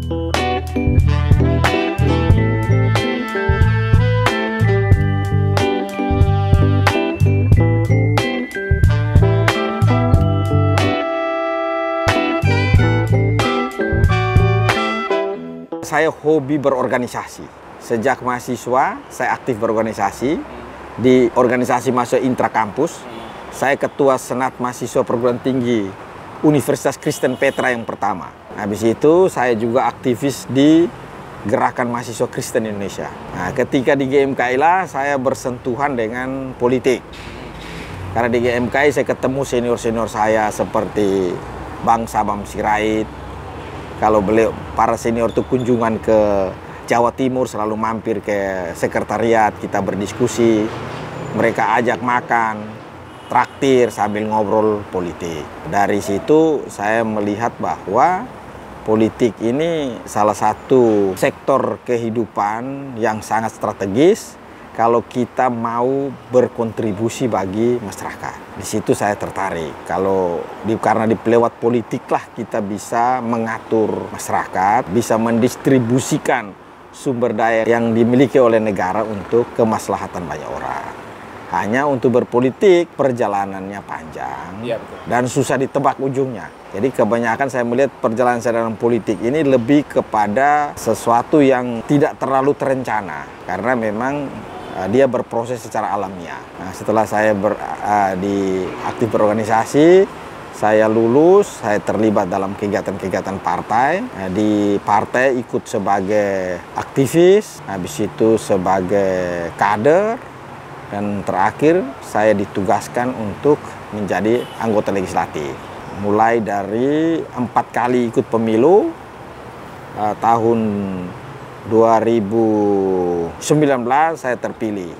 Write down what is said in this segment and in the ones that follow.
Saya hobi berorganisasi. Sejak mahasiswa, saya aktif berorganisasi di organisasi mahasiswa intrakampus. Saya ketua Senat Mahasiswa Perguruan Tinggi Universitas Kristen Petra yang pertama. Habis itu saya juga aktivis di Gerakan Mahasiswa Kristen Indonesia. Nah, ketika di GMKI lah saya bersentuhan dengan politik. Karena di GMKI saya ketemu senior-senior saya seperti Bang Sabam Sirait. Kalau beliau, para senior itu kunjungan ke Jawa Timur, selalu mampir ke sekretariat, kita berdiskusi. Mereka ajak makan, traktir sambil ngobrol politik. Dari situ saya melihat bahwa politik ini salah satu sektor kehidupan yang sangat strategis kalau kita mau berkontribusi bagi masyarakat. Di situ saya tertarik. Karena lewat politik lah kita bisa mengatur masyarakat, bisa mendistribusikan sumber daya yang dimiliki oleh negara untuk kemaslahatan banyak orang. Hanya untuk berpolitik perjalanannya panjang, ya, betul, dan susah ditebak ujungnya. Jadi kebanyakan saya melihat perjalanan saya dalam politik ini lebih kepada sesuatu yang tidak terlalu terencana. Karena memang dia berproses secara alamiah. Nah, setelah saya aktif berorganisasi, saya lulus, saya terlibat dalam kegiatan-kegiatan partai. Nah, di partai ikut sebagai aktivis, habis itu sebagai kader, dan terakhir saya ditugaskan untuk menjadi anggota legislatif. Mulai dari 4 kali ikut pemilu, tahun 2019 saya terpilih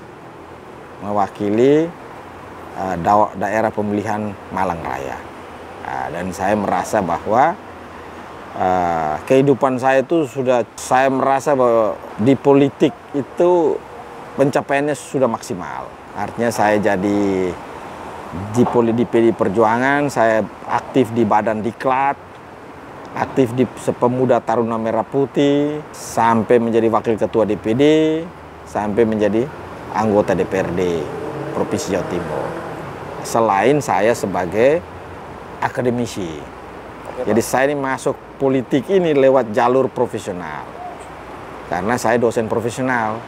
mewakili daerah pemilihan Malang Raya. Dan saya merasa bahwa kehidupan saya itu saya merasa bahwa di politik itu pencapaiannya sudah maksimal. Artinya saya jadi di PDI Perjuangan, saya aktif di Badan Diklat, aktif di Pemuda Taruna Merah Putih, sampai menjadi Wakil Ketua DPD, sampai menjadi anggota DPRD Provinsi Jawa Timur. Selain saya sebagai akademisi. Jadi saya ini masuk politik ini lewat jalur profesional. Karena saya dosen profesional.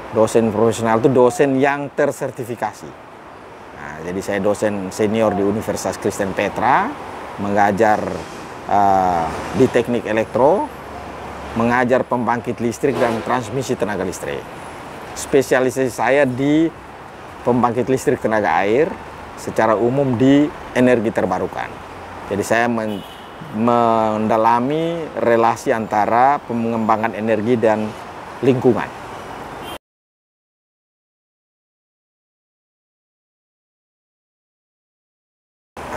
Dosen profesional itu dosen yang tersertifikasi. Nah, jadi saya dosen senior di Universitas Kristen Petra, mengajar di teknik elektro, mengajar pembangkit listrik dan transmisi tenaga listrik. Spesialisasi saya di pembangkit listrik tenaga air, secara umum di energi terbarukan. Jadi saya mendalami relasi antara pengembangan energi dan lingkungan.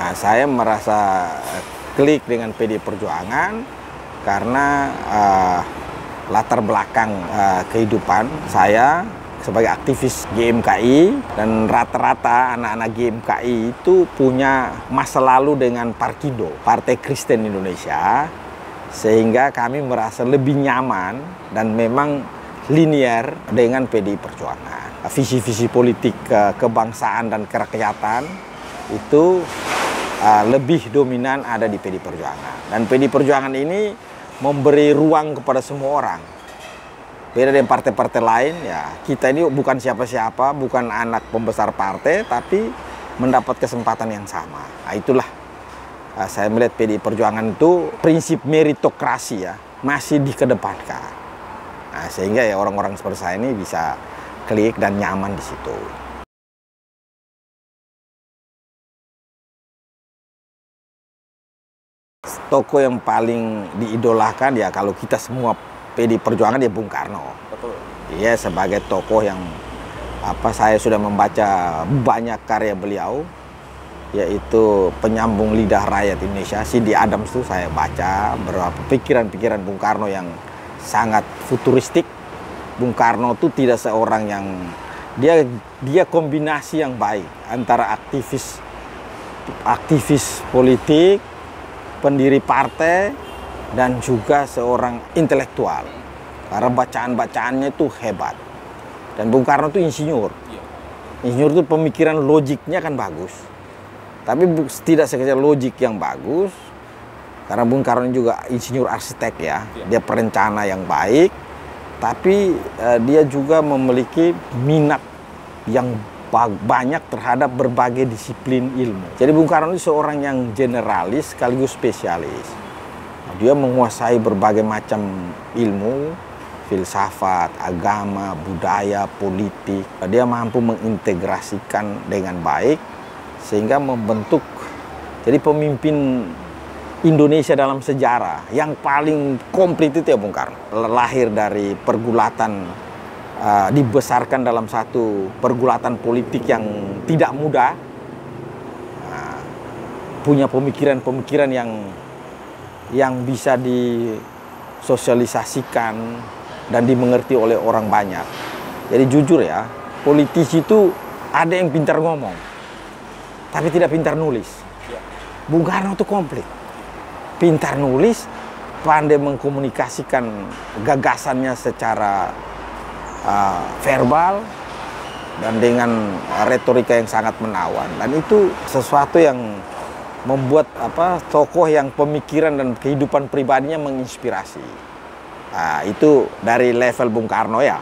Nah, saya merasa klik dengan PDI Perjuangan karena latar belakang kehidupan saya sebagai aktivis GMKI, dan rata-rata anak-anak GMKI itu punya masa lalu dengan Parkindo, Partai Kristen Indonesia, sehingga kami merasa lebih nyaman dan memang linear dengan PDI Perjuangan. Visi-visi politik kebangsaan dan kerakyatan itu lebih dominan ada di PDI Perjuangan. Dan PDI Perjuangan ini memberi ruang kepada semua orang. Beda dengan partai-partai lain, ya kita ini bukan siapa-siapa, bukan anak pembesar partai, tapi mendapat kesempatan yang sama. Nah, itulah saya melihat PDI Perjuangan itu prinsip meritokrasi ya, masih dikedepankan. Nah, sehingga ya orang-orang seperti saya ini bisa klik dan nyaman di situ. Tokoh yang paling diidolakan ya kalau kita semua PDI Perjuangan ya Bung Karno. Betul. Iya, sebagai tokoh yang saya sudah membaca banyak karya beliau, yaitu Penyambung Lidah Rakyat Indonesia, C.D. Adams itu saya baca beberapa pikiran-pikiran Bung Karno yang sangat futuristik. Bung Karno itu tidak seorang yang dia kombinasi yang baik antara aktivis politik, pendiri partai, dan juga seorang intelektual. Karena bacaan-bacaannya itu hebat. Dan Bung Karno itu insinyur. Insinyur itu pemikiran logiknya kan bagus. Tapi tidak sekedar logik yang bagus, karena Bung Karno juga insinyur arsitek ya. Dia perencana yang baik, tapi dia juga memiliki minat yang banyak terhadap berbagai disiplin ilmu. Jadi Bung Karno itu seorang yang generalis sekaligus spesialis. Dia menguasai berbagai macam ilmu, filsafat, agama, budaya, politik. Dia mampu mengintegrasikan dengan baik sehingga membentuk jadi pemimpin Indonesia dalam sejarah yang paling komplit itu ya Bung Karno. Lahir dari pergulatan, dibesarkan dalam satu pergulatan politik yang tidak mudah, punya pemikiran-pemikiran yang bisa disosialisasikan dan dimengerti oleh orang banyak. Jadi jujur ya, politisi itu ada yang pintar ngomong, tapi tidak pintar nulis. Bung Karno itu komplit. Pintar nulis, pandai mengkomunikasikan gagasannya secara verbal, dan dengan retorika yang sangat menawan. Dan itu sesuatu yang membuat tokoh yang pemikiran dan kehidupan pribadinya menginspirasi. Nah, itu dari level Bung Karno ya.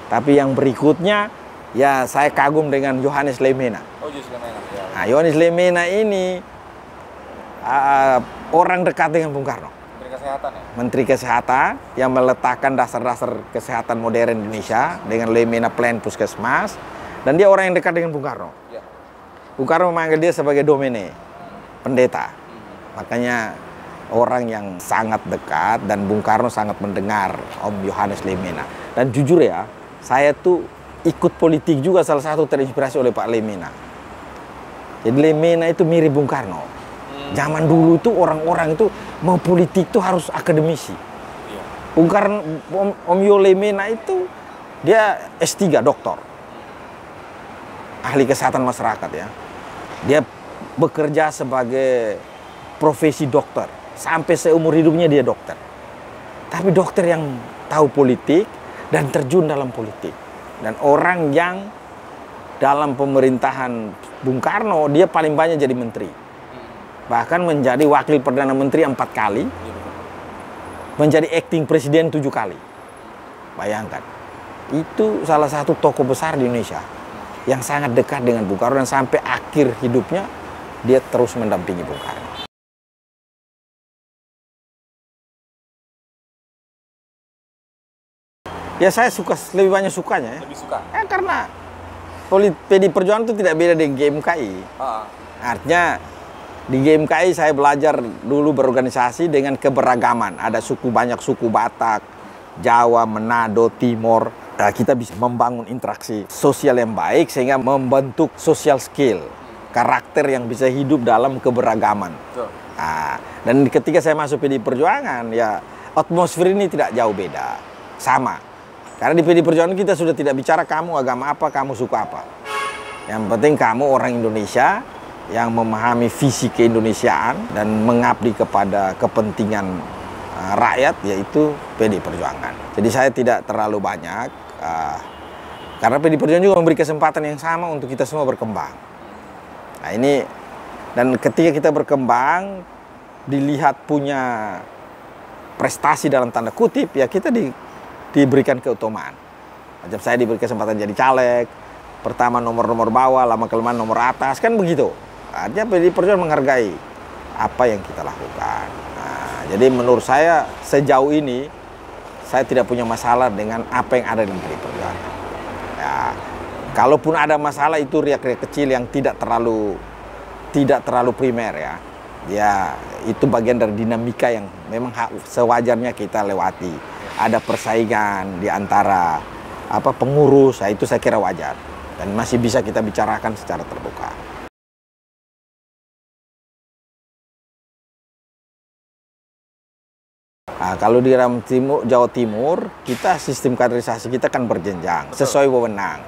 Tapi yang berikutnya, ya saya kagum dengan Johannes Leemena. Oh, Johannes Leemena. Ya. Nah, Johannes Leemena ini orang dekat dengan Bung Karno. Menteri Kesehatan ya? Menteri Kesehatan yang meletakkan dasar-dasar kesehatan modern Indonesia dengan Leemena Plan Puskesmas. Dan dia orang yang dekat dengan Bung Karno. Ya. Bung Karno memanggil dia sebagai domene, pendeta. Makanya orang yang sangat dekat, dan Bung Karno sangat mendengar Om Johannes Leemena. Dan jujur ya, saya tuh ikut politik juga salah satu terinspirasi oleh Pak Leemena. Jadi Leemena itu mirip Bung Karno. Zaman dulu itu orang-orang itu mau politik itu harus akademisi. Bung Karno, Om Yo Leemena itu dia S3 doktor, ahli kesehatan masyarakat ya. Dia bekerja sebagai profesi dokter sampai seumur hidupnya dia dokter. Tapi dokter yang tahu politik dan terjun dalam politik. Dan orang yang dalam pemerintahan Bung Karno dia paling banyak jadi menteri. Bahkan menjadi wakil Perdana Menteri 4 kali, menjadi acting presiden 7 kali. Bayangkan, itu salah satu tokoh besar di Indonesia yang sangat dekat dengan Bung Karno, dan sampai akhir hidupnya dia terus mendampingi Bung Karno. Ya saya lebih banyak sukanya ya. Lebih suka? Ya karena PDI Perjuangan itu tidak beda dengan GMKI. Artinya di GMKI saya belajar dulu berorganisasi dengan keberagaman. Ada banyak suku Batak, Jawa, Manado, Timor. Nah, kita bisa membangun interaksi sosial yang baik sehingga membentuk social skill, karakter yang bisa hidup dalam keberagaman. Nah, dan ketika saya masuk PDI Perjuangan, ya atmosfer ini tidak jauh beda, sama. Karena di PDI Perjuangan kita sudah tidak bicara kamu agama apa, kamu suku apa. Yang penting kamu orang Indonesia yang memahami visi keindonesiaan dan mengabdi kepada kepentingan rakyat, yaitu PDI Perjuangan. Jadi saya tidak terlalu banyak, karena PDI Perjuangan juga memberi kesempatan yang sama untuk kita semua berkembang. Nah ini, dan ketika kita berkembang, dilihat punya prestasi dalam tanda kutip, ya kita diberikan keutamaan. Macam saya diberi kesempatan jadi caleg, pertama nomor-nomor bawah, lama-kelamaan nomor atas, kan begitu. Artinya PDI Perjuangan menghargai apa yang kita lakukan. Nah, jadi menurut saya sejauh ini saya tidak punya masalah dengan apa yang ada di PDI Perjuangan. Ya, kalaupun ada masalah itu riak-riak kecil yang tidak terlalu primer ya. Ya, itu bagian dari dinamika yang memang sewajarnya kita lewati. Ada persaingan di antara pengurus, nah itu saya kira wajar dan masih bisa kita bicarakan secara terbuka. Nah, kalau di Jawa Timur, kita sistem kaderisasi kita kan berjenjang, sesuai wewenang.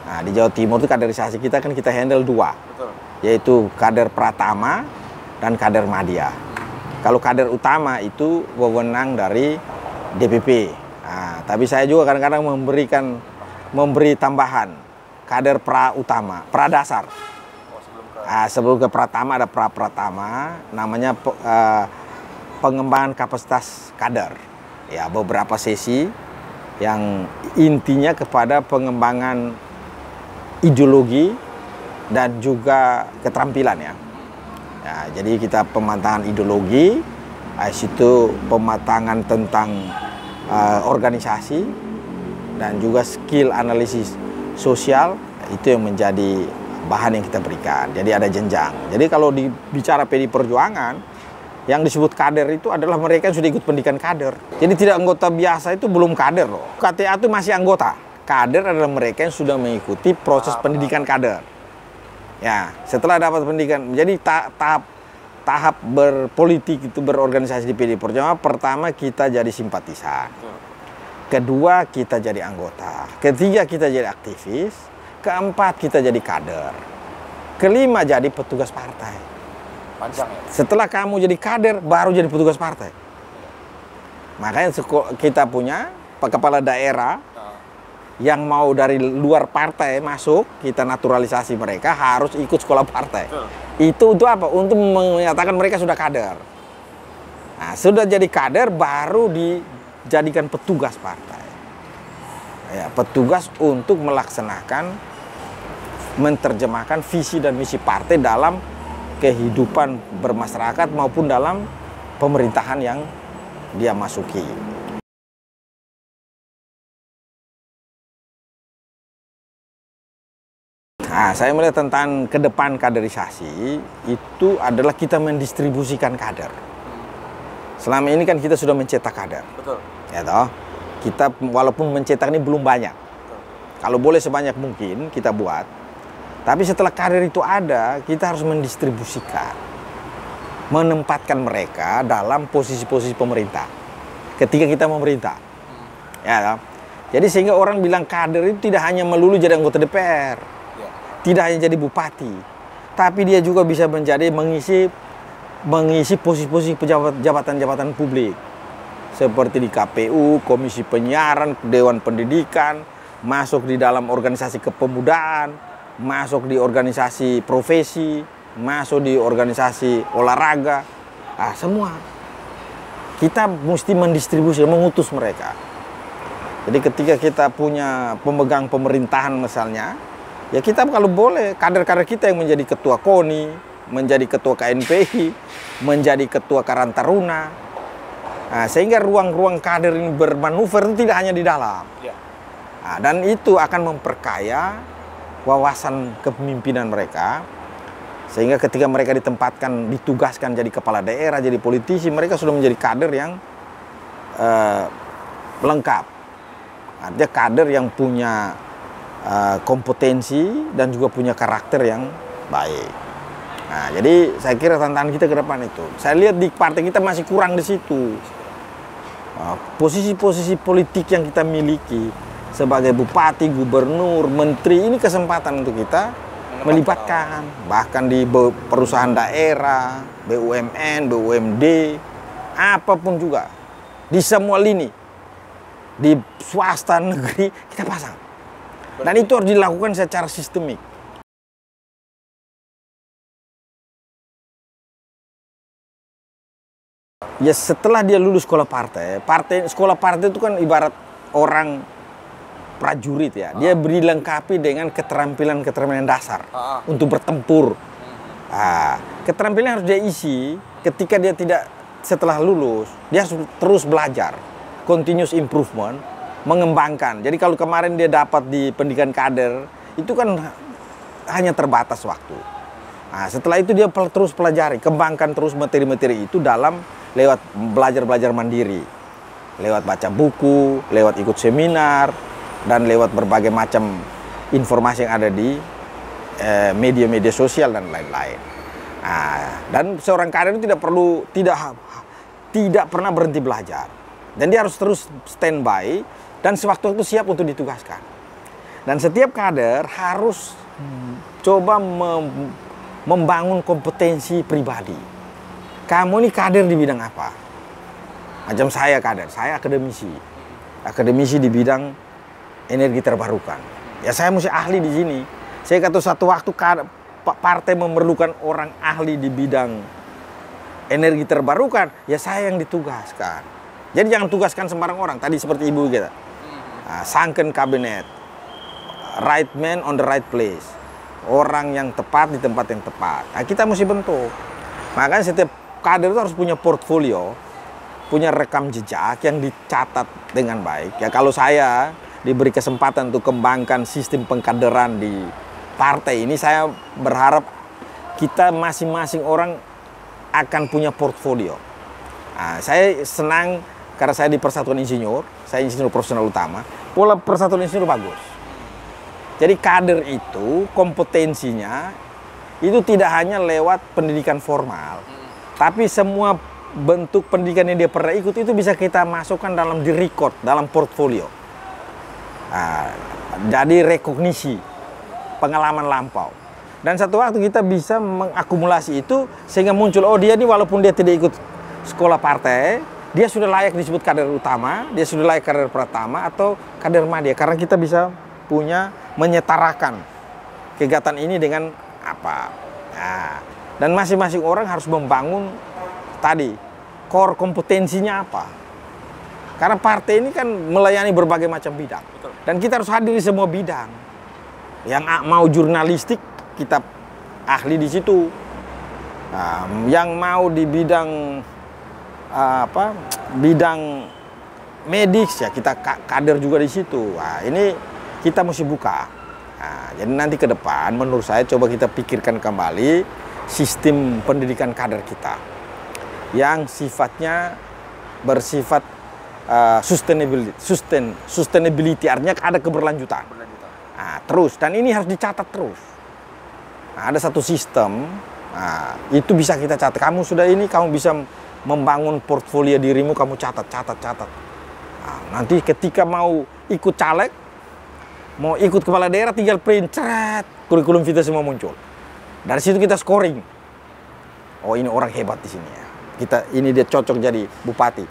Nah, di Jawa Timur itu kaderisasi kita kan kita handle 2, yaitu kader Pratama dan kader Madya. Kalau kader utama itu wewenang dari DPP. Nah, tapi saya juga kadang-kadang memberi tambahan kader pra utama, pra dasar. Sebelum ke pratama ada pra pratama, namanya pengembangan kapasitas kader. Ya, beberapa sesi yang intinya kepada pengembangan ideologi dan juga keterampilan ya. Ya, jadi kita pematangan ideologi, situ pematangan tentang organisasi dan juga skill analisis sosial, itu yang menjadi bahan yang kita berikan. Jadi ada jenjang. Jadi kalau bicara PDI Perjuangan, yang disebut kader itu adalah mereka yang sudah ikut pendidikan kader. Jadi tidak anggota biasa itu belum kader loh. KTA itu masih anggota. Kader adalah mereka yang sudah mengikuti proses pendidikan kader. Ya, setelah dapat pendidikan, jadi tahap berpolitik itu berorganisasi di PDI Perjuangan, pertama kita jadi simpatisan, kedua kita jadi anggota, ketiga kita jadi aktivis, keempat kita jadi kader, kelima jadi petugas partai. Panjang ya? Setelah kamu jadi kader, baru jadi petugas partai. Makanya kita punya kepala daerah yang mau dari luar partai masuk, kita naturalisasi mereka, harus ikut sekolah partai. Itu untuk apa? Untuk menyatakan mereka sudah kader. Nah, sudah jadi kader baru dijadikan petugas partai. Ya, petugas untuk melaksanakan, menerjemahkan visi dan misi partai dalam kehidupan bermasyarakat maupun dalam pemerintahan yang dia masuki. Nah, saya melihat tentang ke depan kaderisasi itu adalah kita mendistribusikan kader. Selama ini kan kita sudah mencetak kader. Betul. Ya toh? Kita walaupun mencetak ini belum banyak. Betul. Kalau boleh sebanyak mungkin kita buat. Tapi setelah kader itu ada, kita harus mendistribusikan. Menempatkan mereka dalam posisi-posisi pemerintah. Ketika kita memerintah. Ya toh? Jadi sehingga orang bilang kader itu tidak hanya melulu jadi anggota DPR. Tidak hanya jadi bupati, tapi dia juga bisa mengisi posisi-posisi jabatan-jabatan publik. Seperti di KPU, Komisi Penyiaran, Dewan Pendidikan, masuk di dalam organisasi kepemudaan, masuk di organisasi profesi, masuk di organisasi olahraga. Semua. Kita mesti mendistribusi, mengutus mereka. Jadi ketika kita punya pemegang pemerintahan misalnya, ya kita kalau boleh, kader-kader kita yang menjadi ketua KONI, menjadi ketua KNPI, menjadi ketua Karang Taruna. Nah, sehingga ruang-ruang kader ini bermanuver itu tidak hanya di dalam. Ya. Nah, dan itu akan memperkaya wawasan kepemimpinan mereka. Sehingga ketika mereka ditempatkan, ditugaskan jadi kepala daerah, jadi politisi, mereka sudah menjadi kader yang lengkap. Artinya kader yang punya kompetensi dan juga punya karakter yang baik. Nah, jadi saya kira tantangan kita ke depan itu. Saya lihat di partai kita masih kurang di situ. Posisi-posisi politik yang kita miliki sebagai bupati, gubernur, menteri, ini kesempatan untuk kita melibatkan. Bahkan di perusahaan daerah, BUMN, BUMD, apapun juga. Di semua lini. Di swasta, negeri, kita pasang. Dan itu harus dilakukan secara sistemik. Ya setelah dia lulus sekolah partai itu kan ibarat orang prajurit ya. Dia dilengkapi dengan keterampilan dasar untuk bertempur. Keterampilan harus dia isi ketika dia setelah lulus, dia harus terus belajar, continuous improvement, mengembangkan. Jadi kalau kemarin dia dapat di pendidikan kader, itu kan hanya terbatas waktu. Nah, setelah itu dia terus pelajari, kembangkan terus materi-materi itu lewat belajar mandiri. Lewat baca buku, lewat ikut seminar, dan lewat berbagai macam informasi yang ada di media-media sosial dan lain-lain. Nah, dan seorang kader itu tidak pernah berhenti belajar. Dan dia harus terus standby dan sewaktu-waktu siap untuk ditugaskan. Dan setiap kader harus coba membangun kompetensi pribadi. kamu ini kader di bidang apa? Macam saya kader, saya akademisi. Akademisi di bidang energi terbarukan. Ya saya mesti ahli di sini. Saya kata satu waktu partai memerlukan orang ahli di bidang energi terbarukan, ya saya yang ditugaskan. Jadi jangan tugaskan sembarang orang. Tadi seperti ibu kita, sunken kabinet, right man on the right place, orang yang tepat di tempat yang tepat. Nah, kita mesti bentuk. Makanya setiap kader itu harus punya portfolio, punya rekam jejak yang dicatat dengan baik. Ya kalau saya diberi kesempatan untuk kembangkan sistem pengkaderan di partai ini, saya berharap kita masing-masing orang akan punya portfolio. Nah, saya senang karena saya di Persatuan Insinyur, saya insinyur profesional utama, pola Persatuan Insinyur bagus. Jadi kader itu kompetensinya itu tidak hanya lewat pendidikan formal, tapi semua bentuk pendidikan yang dia pernah ikut itu bisa kita masukkan dalam di record, dalam portfolio. Nah, jadi rekognisi pengalaman lampau. Dan satu waktu kita bisa mengakumulasi itu sehingga muncul, oh dia ini walaupun dia tidak ikut sekolah partai, dia sudah layak disebut kader utama, dia sudah layak kader pertama atau kader madya. Karena kita bisa punya menyetarakan kegiatan ini dengan apa. Nah, dan masing-masing orang harus membangun tadi core kompetensinya apa. Karena partai ini kan melayani berbagai macam bidang. Dan kita harus hadir di semua bidang. Yang mau jurnalistik, kita ahli di situ. Nah, yang mau di bidang bidang medis ya kita kader juga di situ. Nah, ini kita mesti buka. Nah, jadi nanti ke depan menurut saya coba kita pikirkan kembali sistem pendidikan kader kita yang sifatnya bersifat sustainability, artinya ada keberlanjutan. Nah, terus, dan ini harus dicatat terus. Nah, ada satu sistem, nah, itu bisa kita catat. Kamu sudah ini, kamu bisa membangun portfolio dirimu, kamu catat. Nah, nanti ketika mau ikut caleg, mau ikut kepala daerah, tinggal print, ceret, kurikulum vitae semua muncul. Dari situ kita scoring. Oh ini orang hebat di sini ya. Ini dia cocok jadi bupati,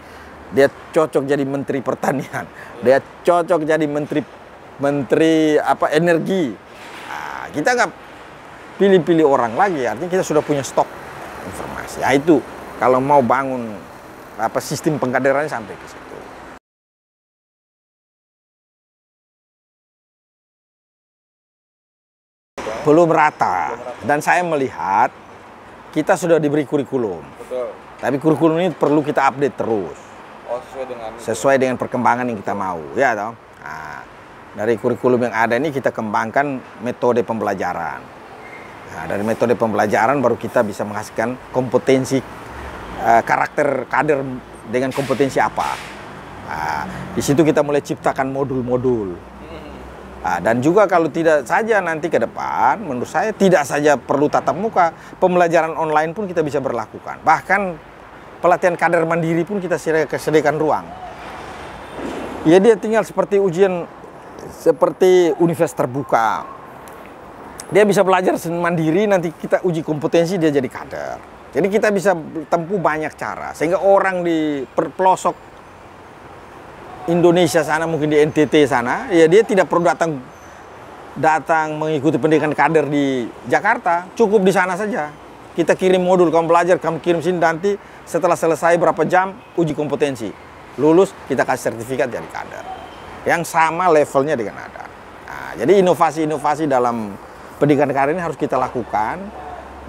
dia cocok jadi menteri pertanian, dia cocok jadi menteri energi. Nah, kita nggak pilih-pilih orang lagi, artinya kita sudah punya stok informasi. Nah, itu kalau mau bangun sistem pengkaderannya sampai ke situ. Belum rata. Dan saya melihat kita sudah diberi kurikulum. Betul. Tapi kurikulum ini perlu kita update terus. Oh, sesuai dengan perkembangan yang kita mau, ya toh. Nah, dari kurikulum yang ada ini kita kembangkan metode pembelajaran. Nah, dari metode pembelajaran baru kita bisa menghasilkan kompetensi karakter kader dengan kompetensi apa. Nah, di situ kita mulai ciptakan modul-modul. Nah, dan juga kalau tidak saja nanti ke depan, menurut saya tidak saja perlu tatap muka, pembelajaran online pun kita bisa berlakukan. Bahkan pelatihan kader mandiri pun kita sediakan ruang. Ya dia tinggal seperti ujian, seperti universitas terbuka. Dia bisa belajar mandiri, nanti kita uji kompetensi dia jadi kader. Jadi kita bisa tempuh banyak cara, sehingga orang di pelosok Indonesia sana, mungkin di NTT sana, ya dia tidak perlu datang mengikuti pendidikan kader di Jakarta, cukup di sana saja. Kita kirim modul, kamu belajar, kamu kirim sini, nanti setelah selesai berapa jam uji kompetensi, lulus kita kasih sertifikat jadi kader. Yang sama levelnya dengan ada. Nah, jadi inovasi-inovasi dalam pendidikan kader ini harus kita lakukan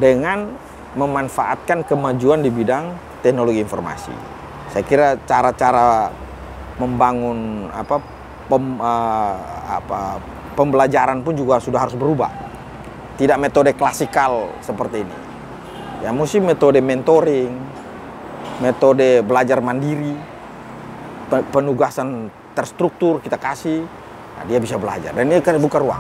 dengan memanfaatkan kemajuan di bidang teknologi informasi. Saya kira cara-cara membangun pembelajaran pun juga sudah harus berubah. Tidak metode klasikal seperti ini. Ya mesti metode mentoring, metode belajar mandiri, penugasan terstruktur kita kasih, nah, dia bisa belajar dan ini kan buka ruang.